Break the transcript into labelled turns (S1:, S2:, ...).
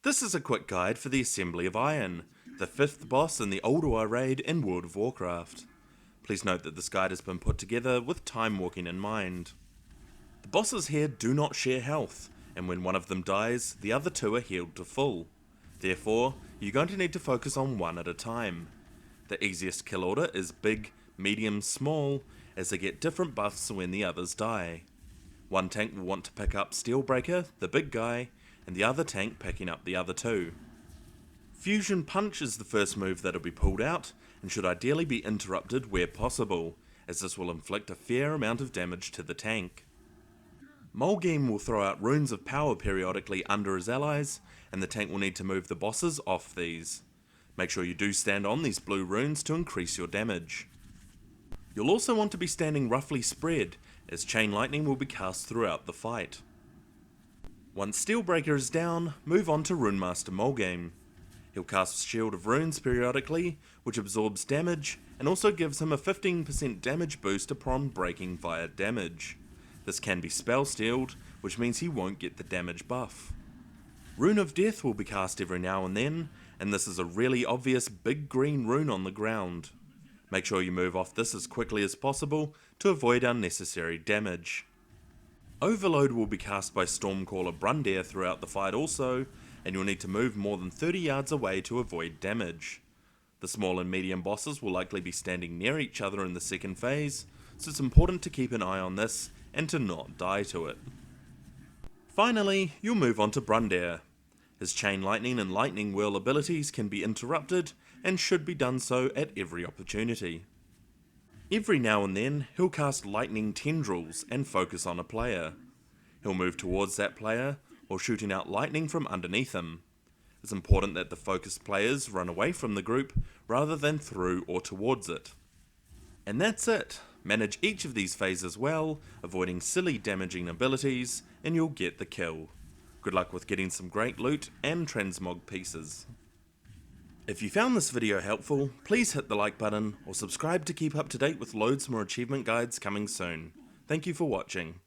S1: This is a quick guide for the Assembly of Iron, the 5th boss in the Ulduar raid in World of Warcraft. Please note that this guide has been put together with time walking in mind. The bosses here do not share health, and when one of them dies, the other two are healed to full. Therefore, you're going to need to focus on one at a time. The easiest kill order is big, medium, small, as they get different buffs when the others die. One tank will want to pick up Steelbreaker, the big guy, and the other tank picking up the other two. Fusion Punch is the first move that will be pulled out, and should ideally be interrupted where possible, as this will inflict a fair amount of damage to the tank. Mulgame will throw out runes of power periodically under his allies, and the tank will need to move the bosses off these. Make sure you do stand on these blue runes to increase your damage. You'll also want to be standing roughly spread, as Chain Lightning will be cast throughout the fight. Once Steelbreaker is down, move on to Runemaster Mulgame. He'll cast Shield of Runes periodically, which absorbs damage, and also gives him a 15% damage boost upon breaking via damage. This can be spell stealed, which means he won't get the damage buff. Rune of Death will be cast every now and then, and this is a really obvious big green rune on the ground. Make sure you move off this as quickly as possible to avoid unnecessary damage. Overload will be cast by Stormcaller Brundair throughout the fight also, and you'll need to move more than 30 yards away to avoid damage. The small and medium bosses will likely be standing near each other in the second phase, so it's important to keep an eye on this and to not die to it. Finally, you'll move on to Brundair. His Chain Lightning and Lightning Whirl abilities can be interrupted, and should be done so at every opportunity. Every now and then, he'll cast Lightning Tendrils and focus on a player. He'll move towards that player, or shooting out lightning from underneath him. It's important that the focused players run away from the group, rather than through or towards it. And that's it. Manage each of these phases well, avoiding silly damaging abilities, and you'll get the kill. Good luck with getting some great loot and transmog pieces. If you found this video helpful, please hit the like button or subscribe to keep up to date with loads more achievement guides coming soon. Thank you for watching.